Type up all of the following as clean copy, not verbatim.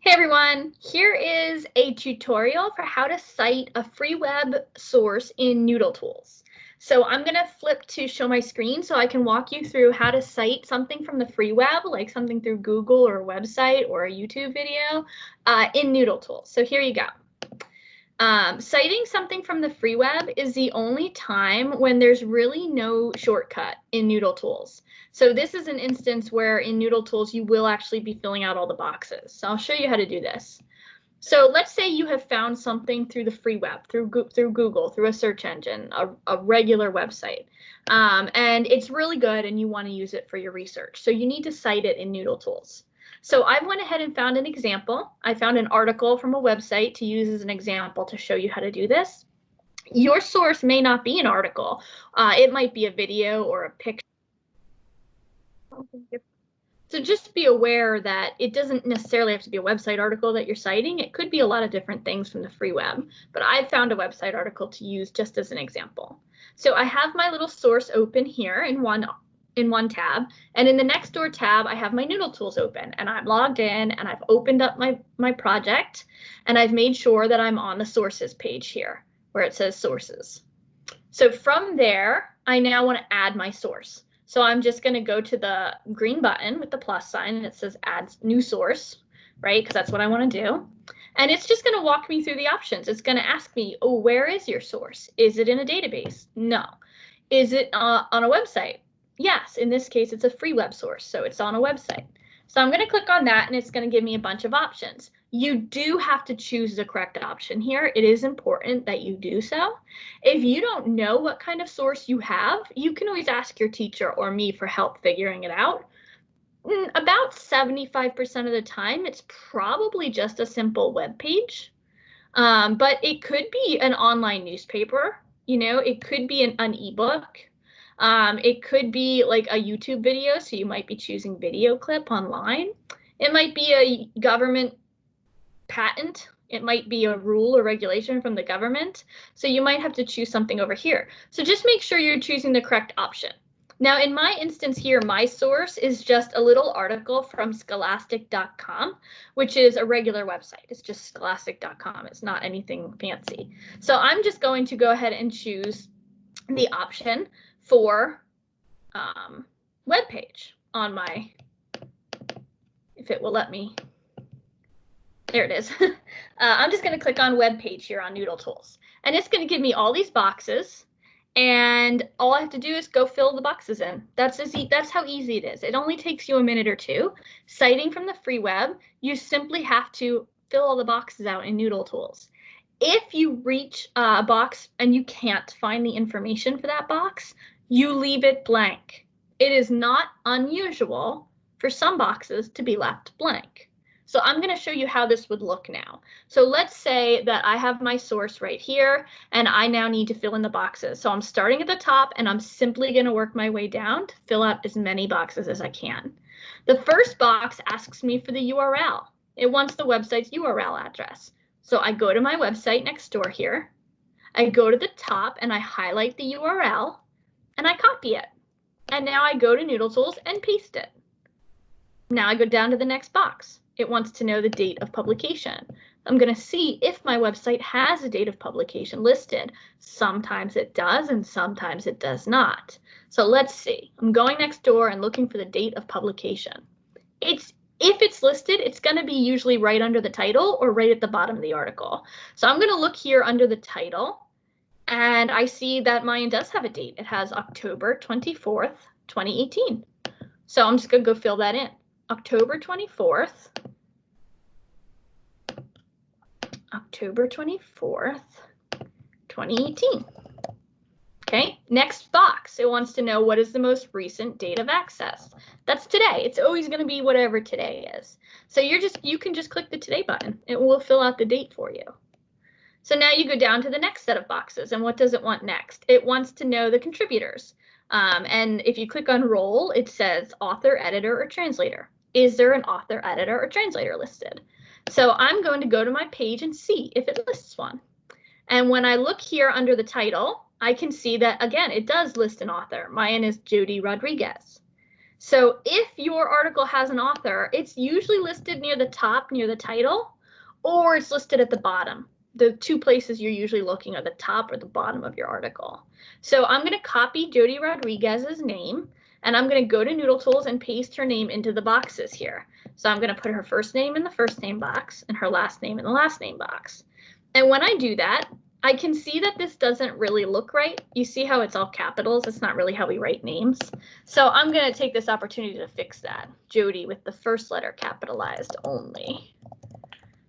Hey everyone, here is a tutorial for how to cite a free web source in Noodle Tools. So I'm going to flip to show my screen so I can walk you through how to cite something from the free web, like something through Google or a website or a YouTube video in Noodle Tools. So here you go. Citing something from the free web is the only time when there's really no shortcut in Noodle Tools. So this is an instance where in Noodle Tools you will actually be filling out all the boxes. So I'll show you how to do this. So let's say you have found something through the free web, through Google, through a search engine, a regular website, and it's really good and you want to use it for your research. So you need to cite it in Noodle Tools. So I went ahead and found an example. I found an article from a website to use as an example to show you how to do this. Your source may not be an article. It might be a video or a picture. So just be aware that it doesn't necessarily have to be a website article that you're citing. It could be a lot of different things from the free web, but I found a website article to use just as an example. So I have my little source open here in one tab, and in the next door tab I have my Noodle Tools open, and I'm logged in and I've opened up my project, and I've made sure that I'm on the sources page here where it says sources. So from there I now want to add my source. So I'm just going to go to the green button with the plus sign that says add new source, right? Because that's what I want to do. And it's just going to walk me through the options. It's going to ask me, oh, where is your source? Is it in a database? No. Is it on a website? Yes, in this case, it's a free web source, so it's on a website. So I'm going to click on that, and it's going to give me a bunch of options. You do have to choose the correct option here. It is important that you do so. If you don't know what kind of source you have, you can always ask your teacher or me for help figuring it out. About 75% of the time, it's probably just a simple web page, but it could be an online newspaper. You know, it could be an ebook. It could be like a YouTube video, so you might be choosing video clip online. It might be a government patent. It might be a rule or regulation from the government. So you might have to choose something over here. So just make sure you're choosing the correct option. Now, in my instance here, my source is just a little article from scholastic.com, which is a regular website. It's just scholastic.com. It's not anything fancy. So I'm just going to go ahead and choose the option for web page on my, if it will let me. There it is. I'm just going to click on web page here on Noodle Tools, and it's going to give me all these boxes, and all I have to do is go fill the boxes in. That's how easy it is. It only takes you a minute or two. Citing from the free web, you simply have to fill all the boxes out in Noodle Tools. If you reach a box and you can't find the information for that box, you leave it blank. It is not unusual for some boxes to be left blank. So I'm going to show you how this would look now. So let's say that I have my source right here, and I now need to fill in the boxes. So I'm starting at the top, and I'm simply going to work my way down to fill out as many boxes as I can. The first box asks me for the URL. It wants the website's URL address. So I go to my website next door here. I go to the top, and I highlight the URL, and I copy it. And now I go to Noodle Tools and paste it. Now I go down to the next box. It wants to know the date of publication. I'm going to see if my website has a date of publication listed. Sometimes it does, and sometimes it does not. So let's see. I'm going next door and looking for the date of publication. If it's listed, it's going to be usually right under the title or right at the bottom of the article. So I'm going to look here under the title, and I see that mine does have a date. It has October 24th, 2018. So I'm just going to go fill that in. October 24th, 2018. Okay, next box. It wants to know what is the most recent date of access. That's today. It's always going to be whatever today is. So you can just click the today button. It will fill out the date for you. So now you go down to the next set of boxes, and what does it want next? It wants to know the contributors. And if you click on role, it says author, editor, or translator. Is there an author, editor, or translator listed? So I'm going to go to my page and see if it lists one. And when I look here under the title, I can see that, again, it does list an author. Mine is Jody Rodriguez. So if your article has an author, it's usually listed near the top, near the title, or it's listed at the bottom. The two places you're usually looking are the top or the bottom of your article. So I'm going to copy Jody Rodriguez's name, and I'm going to go to Noodle Tools and paste her name into the boxes here. So I'm going to put her first name in the first name box and her last name in the last name box. And when I do that, I can see that this doesn't really look right. You see how it's all capitals? It's not really how we write names. So I'm going to take this opportunity to fix that. Jody with the first letter capitalized only.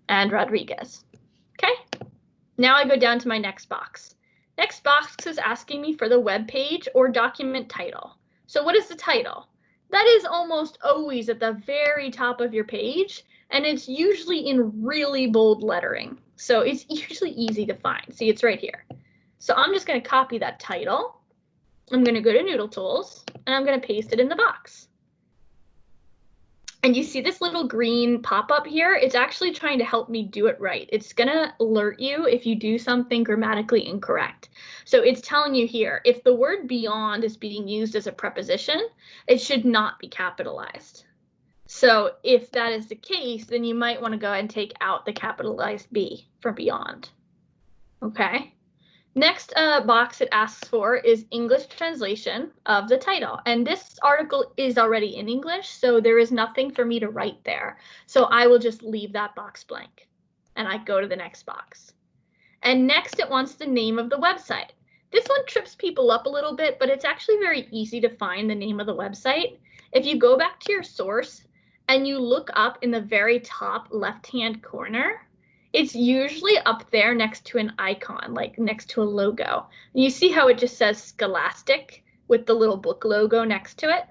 And Rodriguez. Okay. Now I go down to my next box. Next box is asking me for the web page or document title. So what is the title? That is almost always at the very top of your page, and it's usually in really bold lettering. So it's usually easy to find. See, it's right here. So I'm just going to copy that title. I'm going to go to Noodle Tools, and I'm going to paste it in the box. And you see this little green pop-up here? It's actually trying to help me do it right. It's going to alert you if you do something grammatically incorrect. So it's telling you here, if the word beyond is being used as a preposition, it should not be capitalized. So if that is the case, then you might want to go ahead and take out the capitalized B for beyond. Okay. Next box it asks for is English translation of the title. And this article is already in English, so there is nothing for me to write there. So I will just leave that box blank and I go to the next box. And next it wants the name of the website. This one trips people up a little bit, but it's actually very easy to find the name of the website. If you go back to your source and you look up in the very top left-hand corner, it's usually up there next to an icon, like next to a logo. And you see how it just says Scholastic with the little book logo next to it?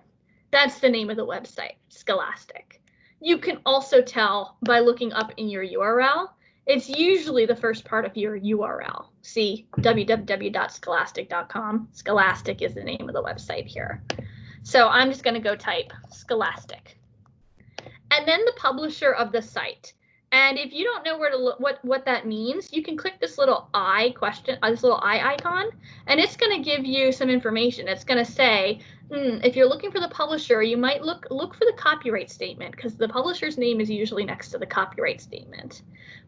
That's the name of the website, Scholastic. You can also tell by looking up in your URL, it's usually the first part of your URL. See, www.scholastic.com. Scholastic is the name of the website here. So I'm just going to go type Scholastic. And then the publisher of the site. And if you don't know where to look, what that means, you can click this little eye question, this little eye icon, and it's going to give you some information. It's going to say, if you're looking for the publisher, you might look for the copyright statement, because the publisher's name is usually next to the copyright statement.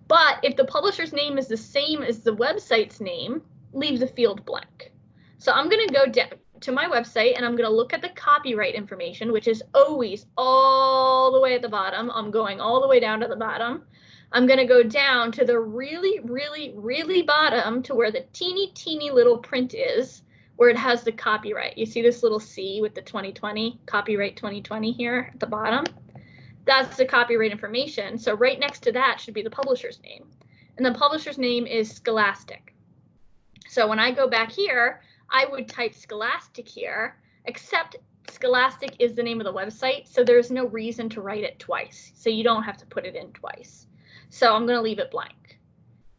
But if the publisher's name is the same as the website's name, leave the field blank. So I'm going to go down to my website and I'm going to look at the copyright information, which is always all the way at the bottom. I'm going all the way down to the bottom. I'm going to go down to the really, really, really bottom to where the teeny little print is, where it has the copyright. You see this little C with the 2020, copyright 2020 here at the bottom? That's the copyright information. So right next to that should be the publisher's name. And the publisher's name is Scholastic. So when I go back here, I would type Scholastic here, except Scholastic is the name of the website, so there's no reason to write it twice. So you don't have to put it in twice. So I'm going to leave it blank.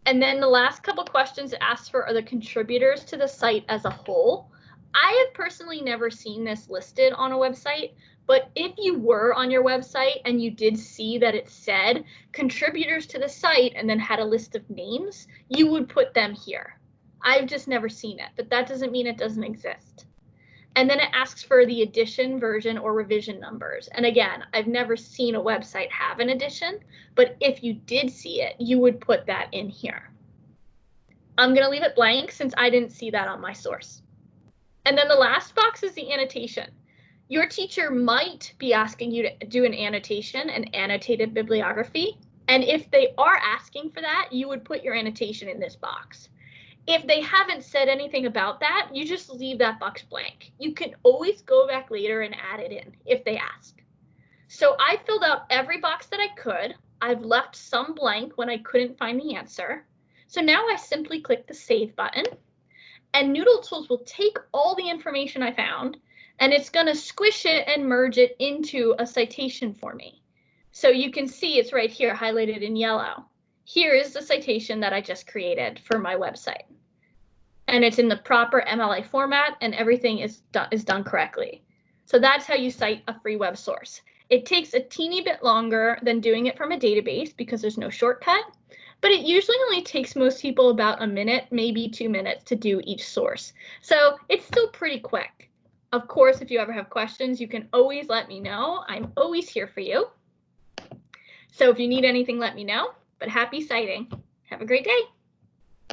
And then the last couple questions it asks for are the contributors to the site as a whole. I have personally never seen this listed on a website, but if you were on your website and you did see that it said contributors to the site and then had a list of names, you would put them here. I've just never seen it, but that doesn't mean it doesn't exist. And then it asks for the edition, version, or revision numbers. And again, I've never seen a website have an edition, but if you did see it, you would put that in here. I'm going to leave it blank since I didn't see that on my source. And then the last box is the annotation. Your teacher might be asking you to do an annotation, an annotated bibliography. And if they are asking for that, you would put your annotation in this box. If they haven't said anything about that, you just leave that box blank. You can always go back later and add it in if they ask. So I filled out every box that I could. I've left some blank when I couldn't find the answer. So now I simply click the Save button, and Noodle Tools will take all the information I found, and it's going to squish it and merge it into a citation for me. So you can see it's right here highlighted in yellow. Here is the citation that I just created for my website. And it's in the proper MLA format and everything is done correctly. So that's how you cite a free web source. It takes a teeny bit longer than doing it from a database because there's no shortcut, but it usually only takes most people about a minute, maybe 2 minutes to do each source. So it's still pretty quick. Of course, if you ever have questions, you can always let me know. I'm always here for you. So if you need anything, let me know. But happy citing. Have a great day.